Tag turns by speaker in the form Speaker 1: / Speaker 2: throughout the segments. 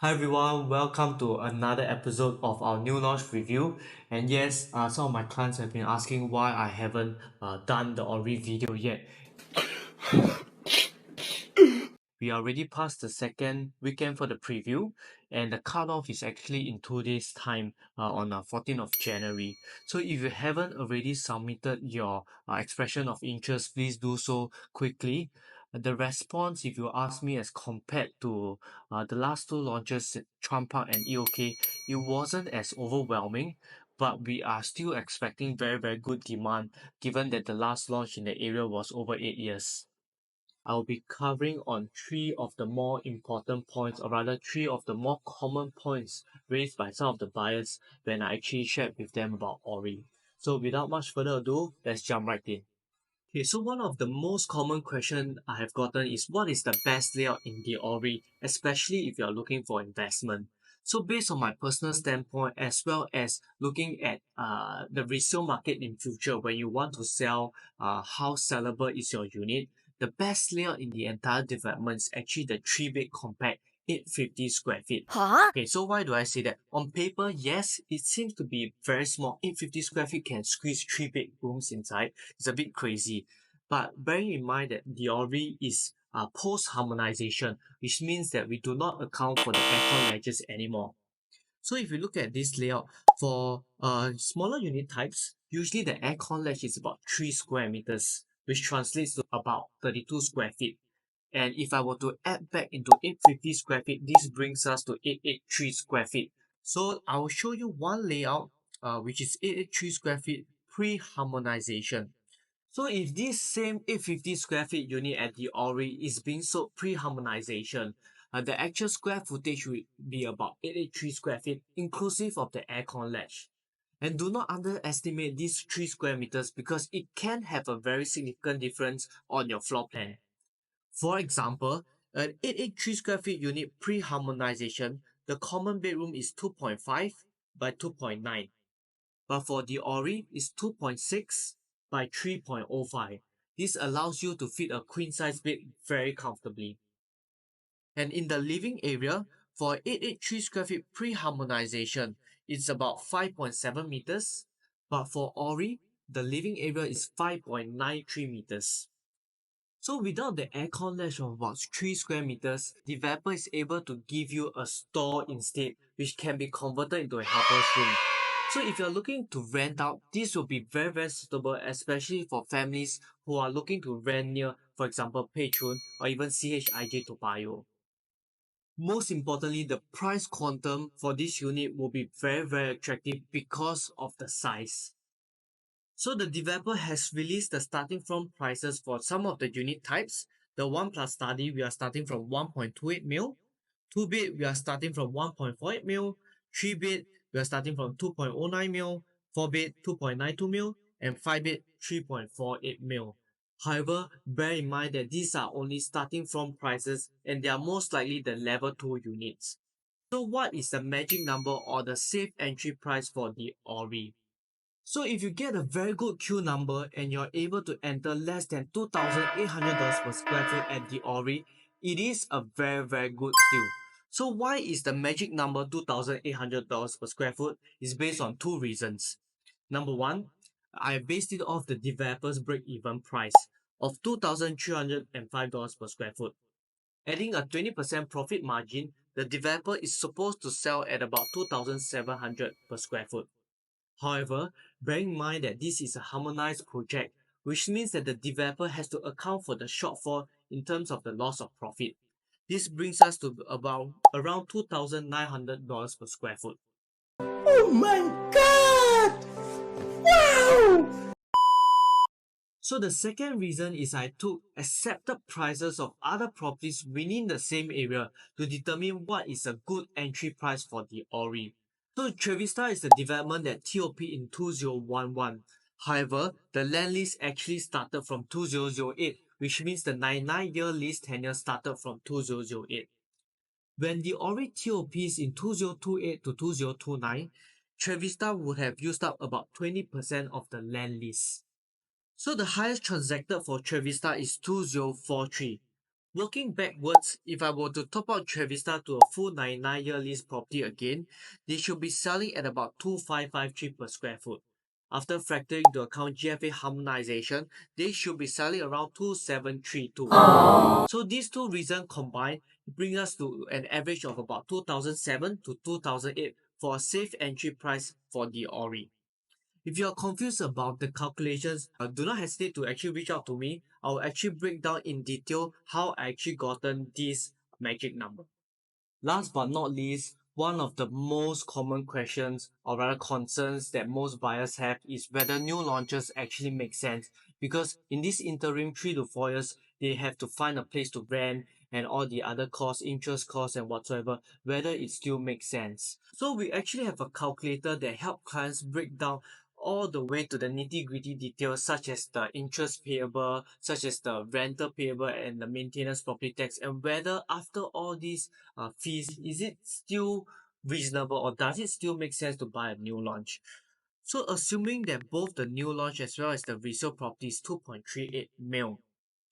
Speaker 1: Hi everyone, welcome to another episode of our new launch review. And yes, some of my clients have been asking why I haven't done the Orie video yet. We are already past the second weekend for the preview, and the cutoff is actually in 2 days' time on 14th of January. So if you haven't already submitted your expression of interest, please do so quickly. The response, if you ask me, as compared to the last two launches, Trump Park and EOK, it wasn't as overwhelming, but we are still expecting very, very good demand given that the last launch in the area was over 8 years. I'll be covering on three of the more important points, or rather three of the more common points raised by some of the buyers when I actually shared with them about Orie. So without much further ado, let's jump right in. Okay, so one of the most common question I have gotten is what is the best layout in the Orie, especially if you are looking for investment. So based on my personal standpoint, as well as looking at the resale market in future, when you want to sell, how sellable is your unit, the best layout in the entire development is actually the 3-bed compact 850 square feet.
Speaker 2: Huh?
Speaker 1: Okay, so why do I say that? On paper, yes, it seems to be very small. 850 square feet can squeeze 3 bedrooms inside. It's a bit crazy. But bearing in mind that the Orie is post-harmonization, which means that we do not account for the aircon ledges anymore. So if you look at this layout, for smaller unit types, usually the aircon ledge is about 3 square meters, which translates to about 32 square feet. And if I were to add back into 850 square feet, this brings us to 883 square feet. So I will show you one layout, which is 883 square feet pre-harmonization. So if this same 850 square feet unit at the Orie is being sold pre-harmonization, the actual square footage will be about 883 square feet inclusive of the aircon ledge. And do not underestimate these 3 square meters because it can have a very significant difference on your floor plan. For example, an 883 square feet unit pre-harmonization, the common bedroom is 2.5 by 2.9. But for the Orie, it's 2.6 by 3.05. This allows you to fit a queen size bed very comfortably. And in the living area, for 883 square feet pre-harmonization, it's about 5.7 meters. But for Orie, the living area is 5.93 meters. So without the aircon ledge of about 3 square meters, developer is able to give you a store instead, which can be converted into a helper's room. So if you're looking to rent out, this will be very, very suitable, especially for families who are looking to rent near, for example, Pei Chun or even CHIJ Toa Payoh. Most importantly, the price quantum for this unit will be very, very attractive because of the size. So the developer has released the starting from prices for some of the unit types. The 1 plus study, we are starting from 1.28 mil. 2 bed, we are starting from 1.48 mil. 3 bed, we are starting from 2.09 mil. 4 bed, 2.92 mil. And 5 bed, 3.48 mil. However, bear in mind that these are only starting from prices and they are most likely the level 2 units. So what is the magic number or the safe entry price for the Orie? So if you get a very good Q number and you're able to enter less than $2,800 per square foot at the Orie, it is a very, very good steal. So why is the magic number $2,800 per square foot? Is based on two reasons. Number one, I based it off the developer's break-even price of $2,305 per square foot. Adding a 20% profit margin, the developer is supposed to sell at about $2,700 per square foot. However, bearing in mind that this is a harmonized project, which means that the developer has to account for the shortfall in terms of the loss of profit. This brings us to about around $2,900 per square foot.
Speaker 2: Oh my god! Wow!
Speaker 1: So the second reason is I took accepted prices of other properties within the same area to determine what is a good entry price for the Orie. So Trevista is the development that TOP in 2011. However, the land lease actually started from 2008, which means the 99-year lease tenure started from 2008. When the Orie TOPs in 2028 to 2029, Trevista would have used up about 20% of the land lease. So the highest transacted for Trevista is 2043. Looking backwards, if I were to top out Trevista to a full 99-year lease property again, they should be selling at about 2553 per square foot. After factoring into account GFA Harmonisation, they should be selling around 2732. So these two reasons combined bring us to an average of about 2007 to 2008 for a safe entry price for the Orie. If you're confused about the calculations, do not hesitate to actually reach out to me. I'll actually break down in detail how I actually gotten this magic number. Last but not least, one of the most common questions or rather concerns that most buyers have is whether new launches actually make sense, because in this interim 3 to 4 years they have to find a place to rent and all the other costs, interest costs and whatsoever, whether it still makes sense. So we actually have a calculator that help clients break down all the way to the nitty-gritty details, such as the interest payable, such as the rental payable and the maintenance property tax, and whether after all these fees, is it still reasonable or does it still make sense to buy a new launch? So assuming that both the new launch as well as the resale property is 2.38 mil,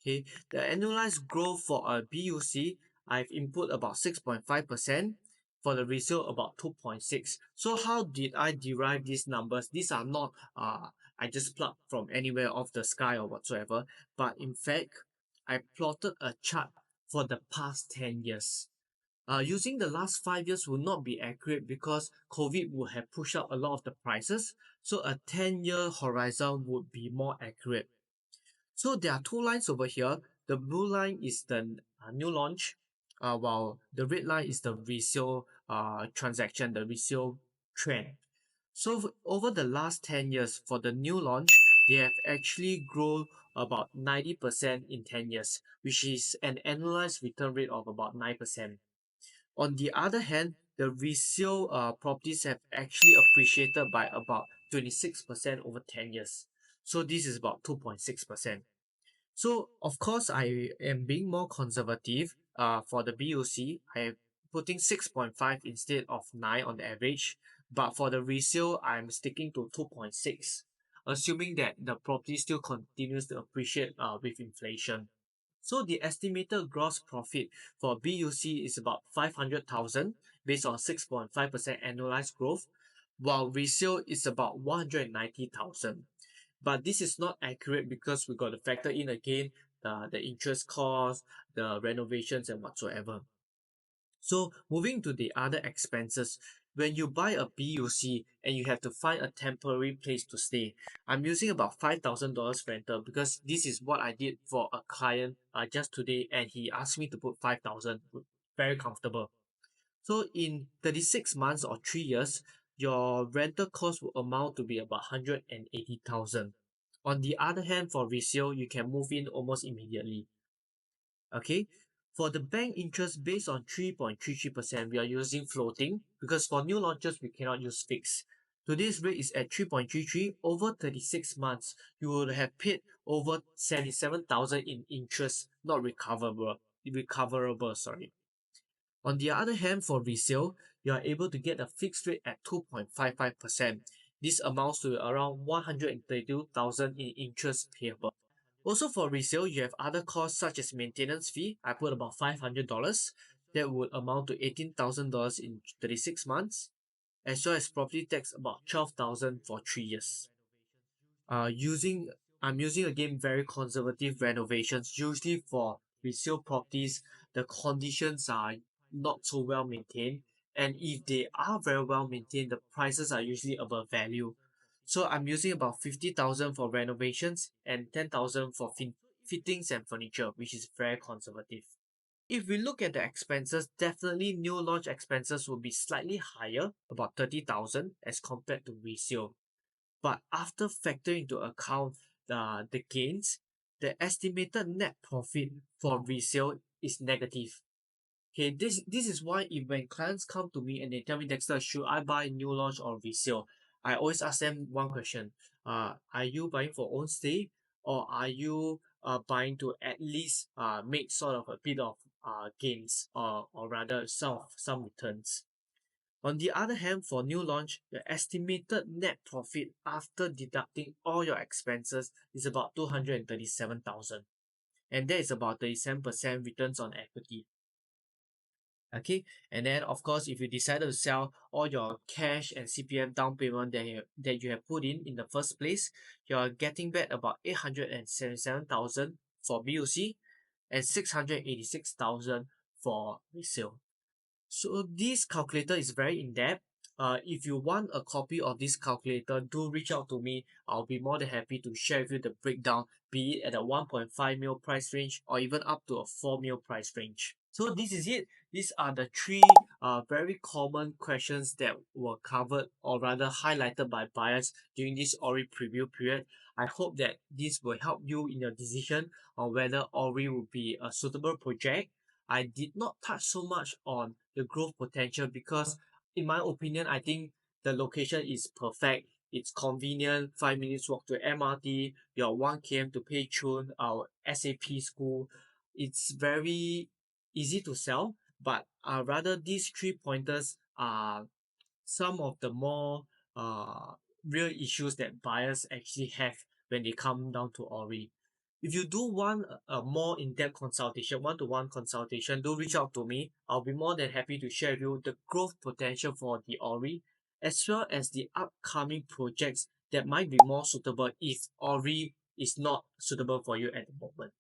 Speaker 1: okay, the annualized growth for a BUC, I've input about 6.5%, for the resale about 2.6. So how did I derive these numbers? These are not I just plucked from anywhere off the sky or whatsoever, but in fact I plotted a chart for the past 10 years. Using the last 5 years will not be accurate because COVID would have pushed up a lot of the prices. So a 10-year horizon would be more accurate. So there are two lines over here. The blue line is the new launch, while the red line is the resale transaction, the resale trend. So over the last 10 years for the new launch, they have actually grown about 90% in 10 years, which is an annualized return rate of about 9%. On the other hand, the resale properties have actually appreciated by about 26% over 10 years. So this is about 2.6%. So of course, I am being more conservative. For the BOC, I am putting 6.5 instead of 9 on the average. But for the resale, I'm sticking to 2.6, assuming that the property still continues to appreciate with inflation. So the estimated gross profit for BUC is about 500,000 based on 6.5% annualized growth, while resale is about 190,000. But this is not accurate because we got to factor in again the interest cost, the renovations and whatsoever. So moving to the other expenses, when you buy a BUC and you have to find a temporary place to stay, I'm using about $5,000 rental because this is what I did for a client just today, and he asked me to put 5,000. Very comfortable. So in 36 months or 3 years, your rental cost will amount to be about 180,000. On the other hand, for resale, you can move in almost immediately. Okay, for the bank interest based on 3.33%, we are using floating because for new launches we cannot use fixed. Today's rate is at 3.33. Over 36 months, you would have paid over 77,000 in interest, not recoverable, sorry. On the other hand, for resale, you are able to get a fixed rate at 2.55%. This amounts to around 132,000 in interest payable. Also for resale, you have other costs such as maintenance fee. I put about $500. That would amount to $18,000 in 36 months, as well as property tax about 12,000 for 3 years. Using I'm using again very conservative renovations. Usually for resale properties, the conditions are not so well maintained, and if they are very well maintained, the prices are usually above value. So I'm using about 50,000 for renovations and 10,000 for fittings and furniture, which is very conservative. If we look at the expenses, definitely new launch expenses will be slightly higher, about 30,000 as compared to resale. But after factoring into account the gains, the estimated net profit for resale is negative. Okay, this is why if when clients come to me and they tell me, Dexter, should I buy new launch or resale? I always ask them one question. Are you buying for own stay, or are you buying to at least make sort of a bit of gains, or rather some returns? On the other hand, for new launch, the estimated net profit after deducting all your expenses is about 237,000. and that is about 37% returns on equity. Okay, and then of course, if you decided to sell all your cash and CPF down payment that you have put in the first place, you are getting back about 877,000 for BOC and 686,000 for resale. So this calculator is very in-depth. If you want a copy of this calculator, do reach out to me. I'll be more than happy to share with you the breakdown, be it at a 1.5 mil price range or even up to a 4 mil price range. So this is it. These are the three very common questions that were covered or rather highlighted by buyers during this Orie preview period. I hope that this will help you in your decision on whether Orie will be a suitable project. I did not touch so much on the growth potential because, in my opinion, I think the location is perfect. It's convenient, 5 minutes walk to MRT, your 1 km to Pei Chun, our SAP school. It's very easy to sell, but rather these 3 pointers are some of the more uh, real issues that buyers actually have when they come down to Ori. If you do want a more in-depth consultation, one-to-one consultation, do reach out to me. I'll be more than happy to share with you the growth potential for the Ori, as well as the upcoming projects that might be more suitable if Ori is not suitable for you at the moment.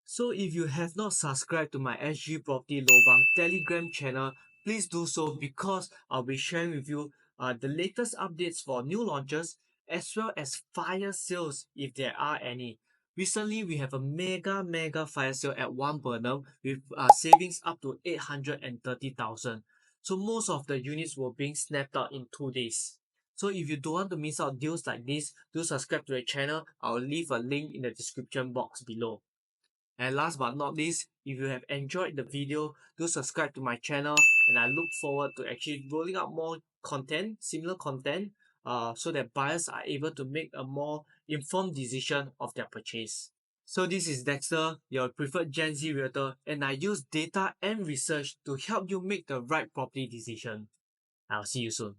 Speaker 1: So if you have not subscribed to my SG Property Lobang Telegram channel, please do so because I'll be sharing with you the latest updates for new launches as well as fire sales if there are any. Recently, we have a mega fire sale at One Burnham with savings up to 830,000. So most of the units were being snapped up in 2 days. So if you don't want to miss out deals like this, do subscribe to the channel. I'll leave a link in the description box below. And last but not least, if you have enjoyed the video, do subscribe to my channel and I look forward to actually rolling out more content, similar content, so that buyers are able to make a more informed decision of their purchase. So this is Dexter, your preferred Gen Z realtor, and I use data and research to help you make the right property decision. I'll see you soon.